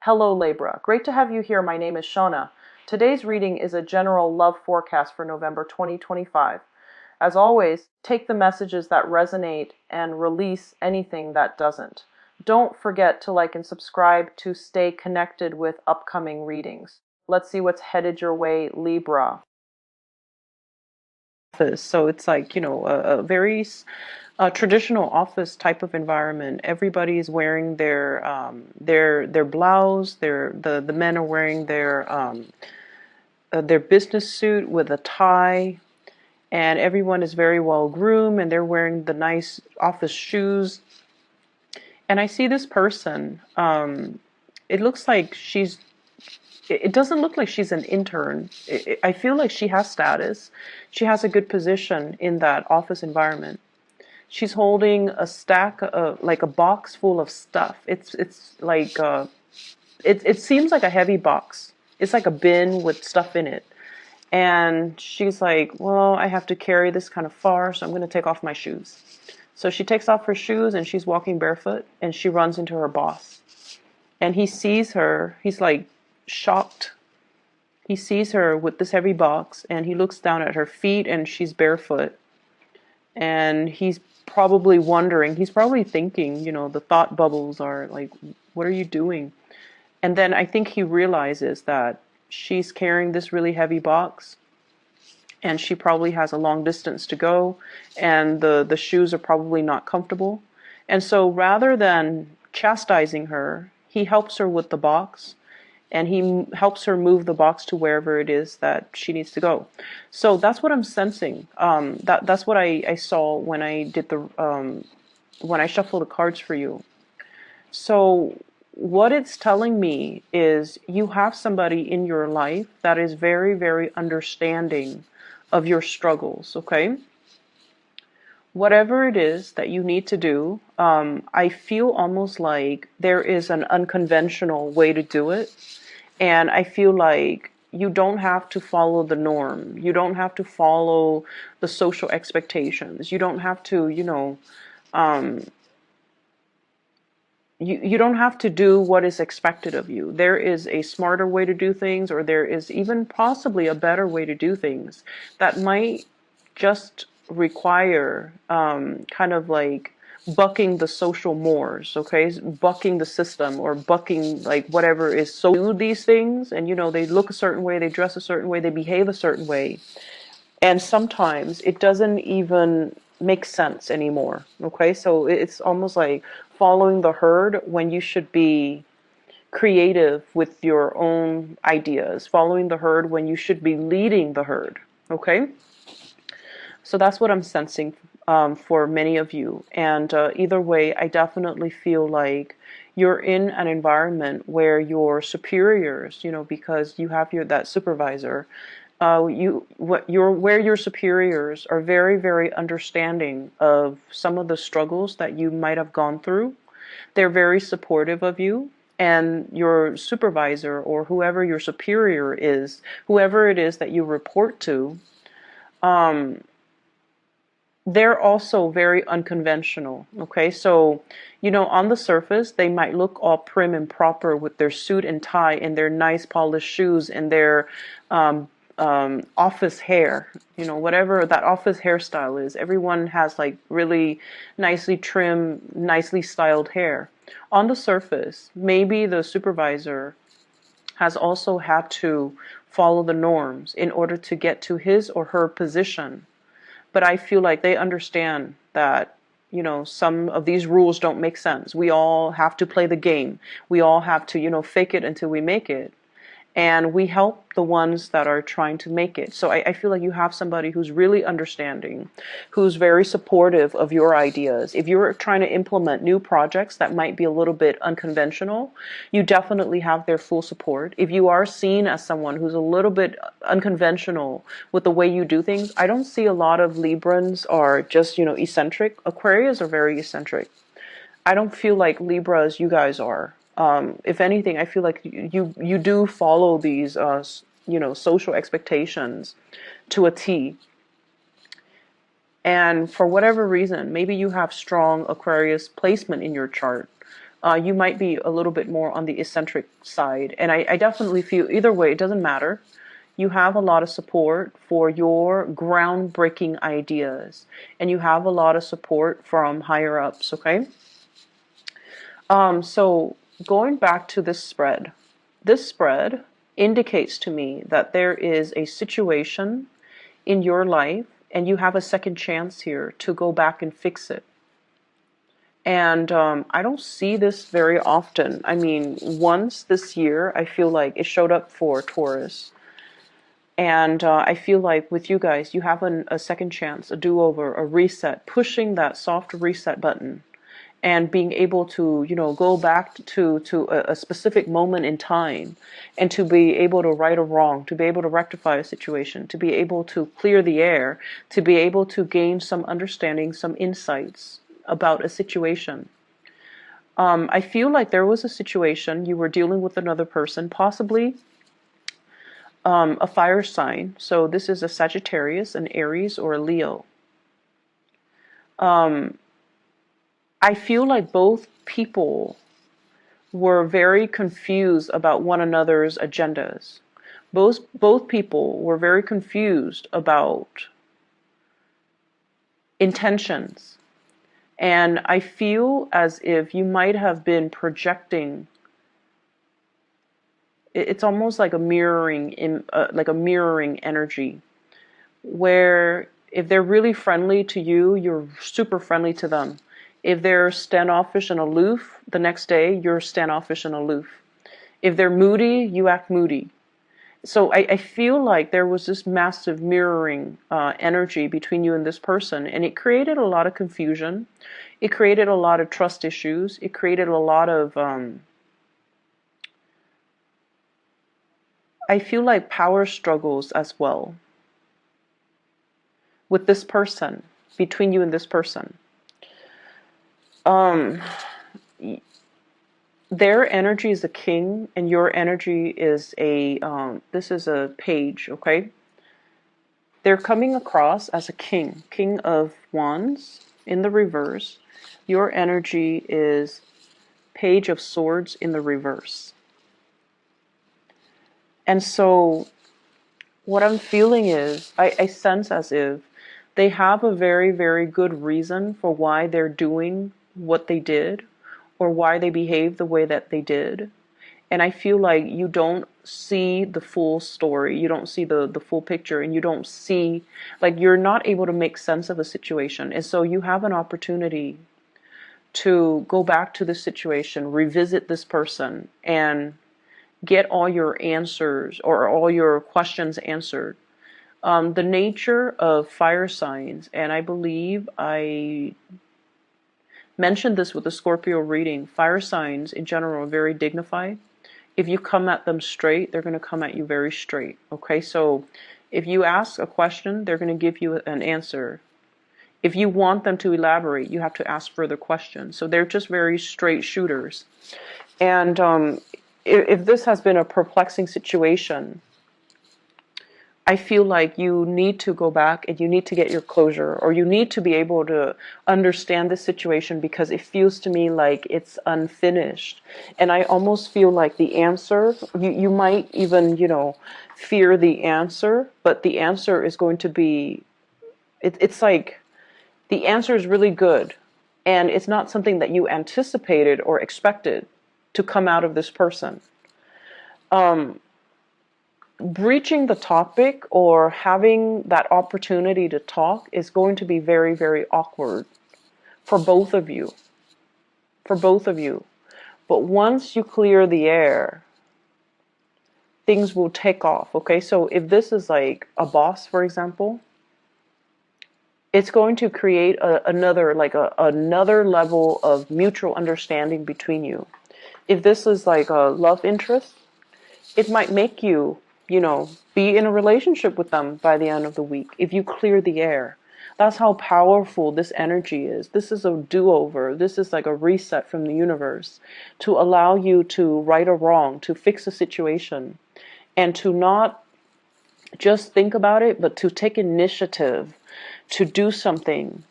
Hello Libra, great to have you here. My name is Shona. Today's reading is a general love forecast for November 2025. As always, take the messages that resonate and release anything that doesn't. Don't forget to like and subscribe to stay connected with upcoming readings. Let's see what's headed your way, Libra. So it's like, a very traditional office type of environment. Everybody's wearing their blouse. The men are wearing their business suit with a tie, and everyone is very well groomed, and they're wearing the nice office shoes. And I see this person. It looks like it doesn't look like she's an intern. I feel like she has status. She has a good position in that office environment. She's holding a stack of, like a box full of stuff. It's like it seems like a heavy box. It's like a bin with stuff in it. And she's like, well, I have to carry this kind of far, so I'm going to take off my shoes. So she takes off her shoes and she's walking barefoot, and she runs into her boss. And he sees her. He's like shocked. He sees her with this heavy box, and he looks down at her feet, and she's barefoot. And he's probably wondering, he's probably thinking, the thought bubbles are like, what are you doing? And then I think he realizes that she's carrying this really heavy box, and she probably has a long distance to go, and the shoes are probably not comfortable. And so rather than chastising her, he helps her with the box, and he helps her move the box to wherever it is that she needs to go. So that's what I'm sensing. That's what I saw when I did when I shuffled the cards for you. So what it's telling me is you have somebody in your life that is very, very understanding of your struggles, okay? Whatever it is that you need to do, I feel almost like there is an unconventional way to do it. And I feel like you don't have to follow the norm. You don't have to follow the social expectations. You don't have to, you don't have to do what is expected of you. There is a smarter way to do things, or there is even possibly a better way to do things that might just require kind of like bucking the social mores, okay? Bucking the system, or bucking like whatever is so do these things, and they look a certain way, they dress a certain way, they behave a certain way. And sometimes it doesn't even make sense anymore, okay? So it's almost like following the herd when you should be creative with your own ideas, following the herd when you should be leading the herd, okay? So that's what I'm sensing for many of you. And either way, I definitely feel like you're in an environment where your superiors, because you have that supervisor, where your superiors are very, very understanding of some of the struggles that you might have gone through. They're very supportive of you. And your supervisor, or whoever your superior is, whoever it is that you report to, they're also very unconventional, okay? So, on the surface, they might look all prim and proper with their suit and tie and their nice polished shoes and their office hair, whatever that office hairstyle is. Everyone has like really nicely trimmed, nicely styled hair. On the surface, maybe the supervisor has also had to follow the norms in order to get to his or her position. But I feel like they understand that, some of these rules don't make sense. We all have to play the game. We all have to, fake it until we make it. And we help the ones that are trying to make it. So I feel like you have somebody who's really understanding, who's very supportive of your ideas. If you're trying to implement new projects that might be a little bit unconventional, you definitely have their full support. If you are seen as someone who's a little bit unconventional with the way you do things, I don't see a lot of Librans are just, eccentric. Aquarius are very eccentric. I don't feel like Libras, you guys are. If anything, I feel like you do follow these social expectations to a T. And for whatever reason, maybe you have strong Aquarius placement in your chart. You might be a little bit more on the eccentric side. And I definitely feel either way, it doesn't matter. You have a lot of support for your groundbreaking ideas, and you have a lot of support from higher ups, okay? So going back to this spread indicates to me that there is a situation in your life and you have a second chance here to go back and fix it. And I don't see this very often. I mean, once this year, I feel like it showed up for Taurus. And I feel like with you guys, you have a second chance, a do-over, a reset, pushing that soft reset button and being able to, go back to a specific moment in time and to be able to right a wrong, to be able to rectify a situation, to be able to clear the air, to be able to gain some understanding, some insights about a situation. I feel like there was a situation you were dealing with another person, possibly a fire sign. So this is a Sagittarius, an Aries, or a Leo. I feel like both people were very confused about one another's agendas. Both people were very confused about intentions. And I feel as if you might have been projecting. It's almost like a mirroring energy, where if they're really friendly to you, you're super friendly to them. If they're standoffish and aloof, the next day you're standoffish and aloof. If they're moody, you act moody. So I feel like there was this massive mirroring energy between you and this person, and it created a lot of confusion. It created a lot of trust issues. It created a lot of, I feel like, power struggles as well with this person, between you and this person. Their energy is a king, and your energy is this is a page, okay? They're coming across as a king of wands in the reverse. Your energy is page of swords in the reverse. And so what I'm feeling is, I sense as if they have a very, very good reason for why they're doing what they did, or why they behaved the way that they did. And I feel like you don't see the full story. You don't see the full picture, and you don't see, like, you're not able to make sense of a situation. And so you have an opportunity to go back to this situation, revisit this person, and get all your answers or all your questions answered. The nature of fire signs, and I believe I mentioned this with the Scorpio reading, fire signs in general are very dignified. If you come at them straight, they're going to come at you very straight. Okay, so if you ask a question, they're going to give you an answer. If you want them to elaborate, you have to ask further questions. So they're just very straight shooters. And if this has been a perplexing situation, I feel like you need to go back and you need to get your closure, or you need to be able to understand the situation, because it feels to me like it's unfinished. And I almost feel like the answer, you might even, fear the answer, but the answer is going to be, it's like the answer is really good, and it's not something that you anticipated or expected to come out of this person. Breaching the topic or having that opportunity to talk is going to be very, very awkward for both of you. For both of you. But once you clear the air, things will take off, okay? So if this is like a boss, for example, it's going to create another level of mutual understanding between you. If this is like a love interest, it might make you, be in a relationship with them by the end of the week if you clear the air. That's how powerful this energy is. This is a do-over. This is like a reset from the universe to allow you to right a wrong, to fix a situation, and to not just think about it, but to take initiative to do something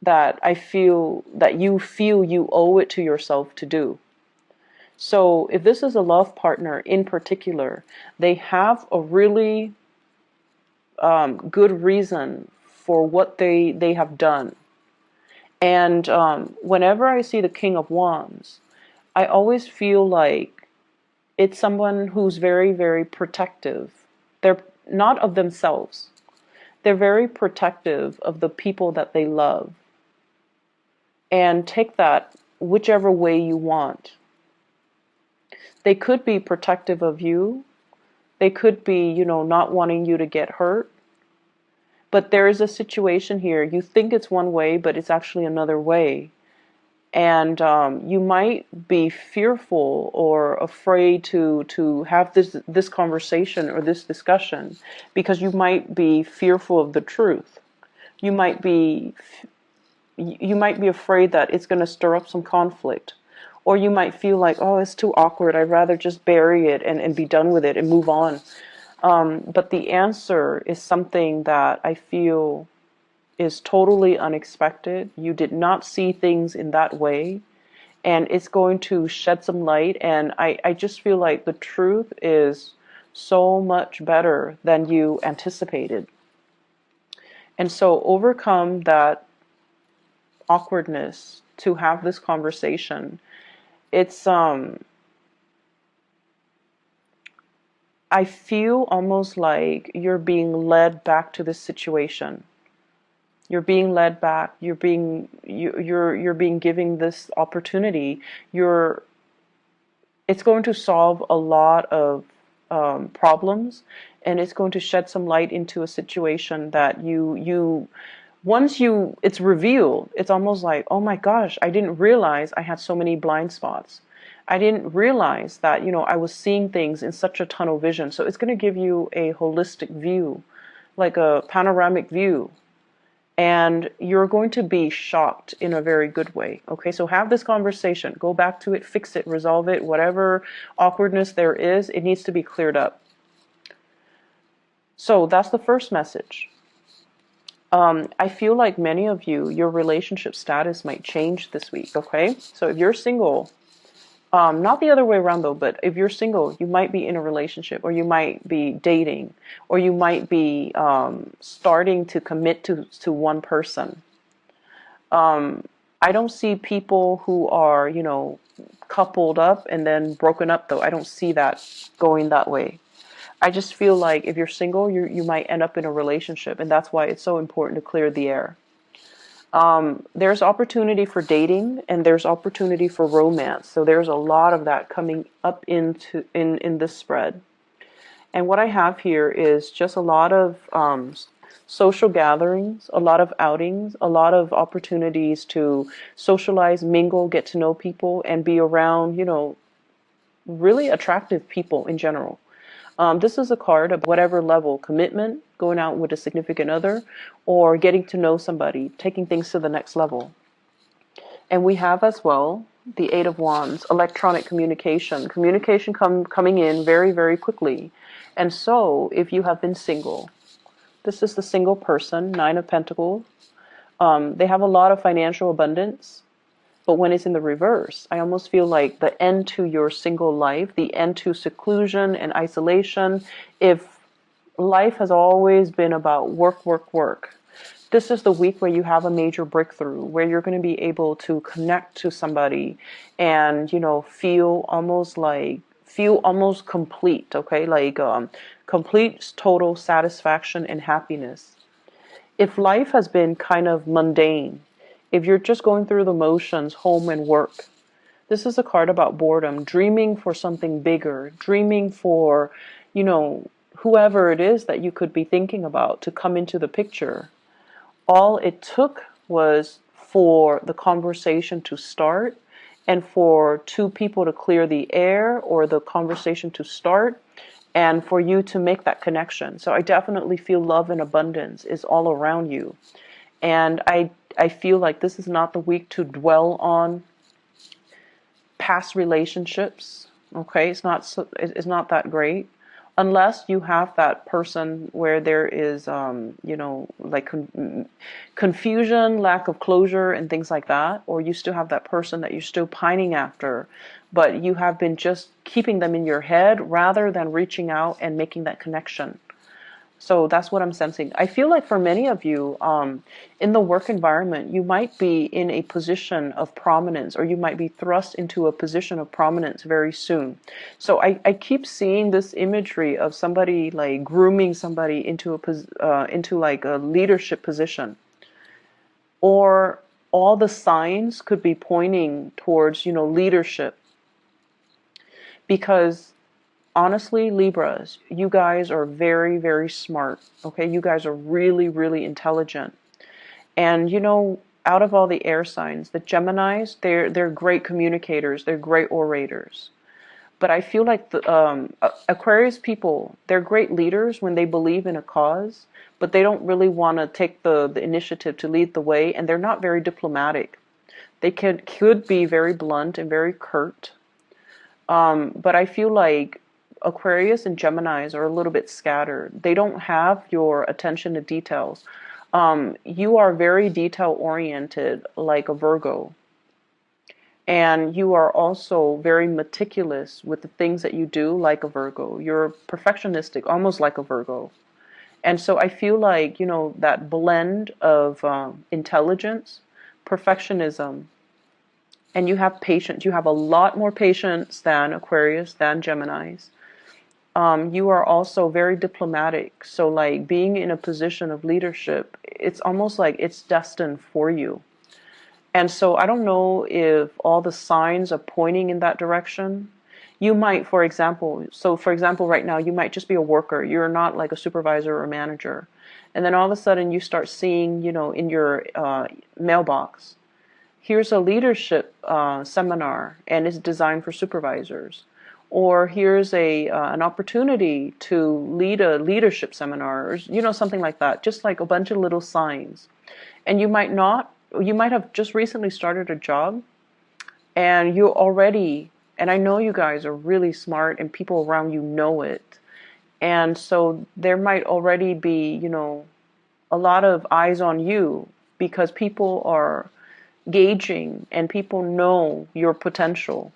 that I feel that you feel you owe it to yourself to do. So if this is a love partner in particular, they have a really good reason for what they have done. And whenever I see the King of Wands, I always feel like it's someone who's very, very protective. They're not of themselves. They're very protective of the people that they love. And take that whichever way you want. They could be protective of you. They could be, not wanting you to get hurt. But there is a situation here. You think it's one way, but it's actually another way. And you might be fearful or afraid to have this conversation or this discussion because you might be fearful of the truth. You might be afraid that it's going to stir up some conflict. Or you might feel like, oh, it's too awkward. I'd rather just bury it and be done with it and move on. But the answer is something that I feel is totally unexpected. You did not see things in that way. And it's going to shed some light. And I just feel like the truth is so much better than you anticipated. And so overcome that awkwardness to have this conversation. It's I feel almost like you're being led back to this situation. You're being led back. You're being given this opportunity. It's going to solve a lot of problems, and it's going to shed some light into a situation that once it's revealed, it's almost like, oh my gosh, I didn't realize I had so many blind spots. I didn't realize that, I was seeing things in such a tunnel vision. So it's going to give you a holistic view, like a panoramic view. And you're going to be shocked in a very good way. Okay, so have this conversation. Go back to it, fix it, resolve it. Whatever awkwardness there is, it needs to be cleared up. So that's the first message. I feel like many of you, your relationship status might change this week, okay? So if you're single, not the other way around though, but if you're single, you might be in a relationship, or you might be dating, or you might be starting to commit to one person. I don't see people who are, coupled up and then broken up though. I don't see that going that way. I just feel like if you're single, you might end up in a relationship, and that's why it's so important to clear the air. There's opportunity for dating, and there's opportunity for romance. So there's a lot of that coming up in this spread. And what I have here is just a lot of social gatherings, a lot of outings, a lot of opportunities to socialize, mingle, get to know people, and be around, really attractive people in general. This is a card of whatever level, commitment, going out with a significant other, or getting to know somebody, taking things to the next level. And we have as well the Eight of Wands, electronic communication. Communication coming in very, very quickly. And so if you have been single, this is the single person, Nine of Pentacles. They have a lot of financial abundance. But when it's in the reverse, I almost feel like the end to your single life, the end to seclusion and isolation. If life has always been about work, work, work, this is the week where you have a major breakthrough, where you're going to be able to connect to somebody and, feel almost complete, okay? Like complete, total satisfaction and happiness. If life has been kind of mundane, if you're just going through the motions, home and work, this is a card about boredom, dreaming for something bigger, dreaming for, whoever it is that you could be thinking about to come into the picture. All it took was for the conversation to start, and for two people to clear the air, or the conversation to start, and for you to make that connection. So I definitely feel love and abundance is all around you. And I feel like this is not the week to dwell on past relationships. Okay, it's not that great. unless you have that person where there is, like confusion, lack of closure, and things like that, or you still have that person that you're still pining after, but you have been just keeping them in your head rather than reaching out and making that connection. So that's what I'm sensing. I feel like for many of you, in the work environment, you might be in a position of prominence, or you might be thrust into a position of prominence very soon. So I keep seeing this imagery of somebody like grooming somebody into into like a leadership position, or all the signs could be pointing towards, leadership, because honestly, Libras, you guys are very, very smart. Okay, you guys are really, really intelligent. And out of all the air signs, the Geminis, they're great communicators. They're great orators. But I feel like the Aquarius people, they're great leaders when they believe in a cause, but they don't really want to take the initiative to lead the way, and they're not very diplomatic. They could be very blunt and very curt. But I feel like Aquarius and Geminis are a little bit scattered. They don't have your attention to details. You are very detail oriented, like a Virgo. And you are also very meticulous with the things that you do, like a Virgo. You're perfectionistic, almost like a Virgo. And so I feel like, that blend of intelligence, perfectionism, and you have patience. You have a lot more patience than Aquarius, than Geminis. You are also very diplomatic. So like being in a position of leadership, it's almost like it's destined for you. And so I don't know if all the signs are pointing in that direction. You might, for example, right now, you might just be a worker. You're not like a supervisor or manager. And then all of a sudden you start seeing, in your mailbox, here's a leadership seminar, and it's designed for supervisors. Or here's an opportunity to lead a leadership seminar, or something like that. Just like a bunch of little signs. And you might have just recently started a job, and you already, and I know you guys are really smart, and people around you know it. And so there might already be, a lot of eyes on you, because people are gauging and people know your potential.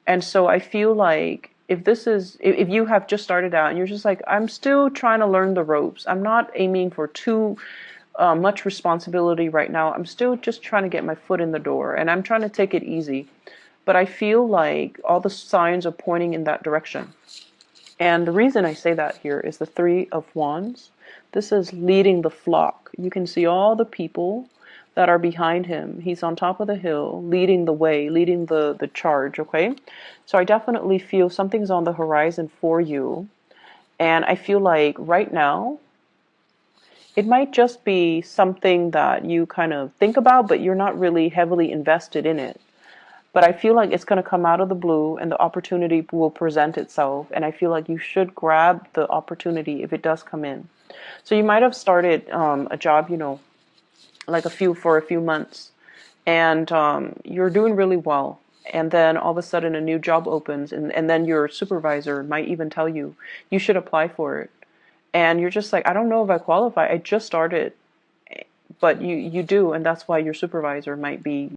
And so I feel like if you have just started out and you're just like, I'm still trying to learn the ropes, I'm not aiming for too much responsibility right now, I'm still just trying to get my foot in the door, and I'm trying to take it easy. But I feel like all the signs are pointing in that direction. And the reason I say that here is the Three of Wands. This is leading the flock. You can see all the people that are behind him. He's on top of the hill, leading the way, leading the charge, okay? So I definitely feel something's on the horizon for you. And I feel like right now, it might just be something that you kind of think about, but you're not really heavily invested in it. But I feel like it's going to come out of the blue, and the opportunity will present itself. And I feel like you should grab the opportunity if it does come in. So you might have started a job, like for a few months, and you're doing really well. And then all of a sudden a new job opens, and then your supervisor might even tell you, you should apply for it. And you're just like, I don't know if I qualify. I just started. But you do, and that's why your supervisor might be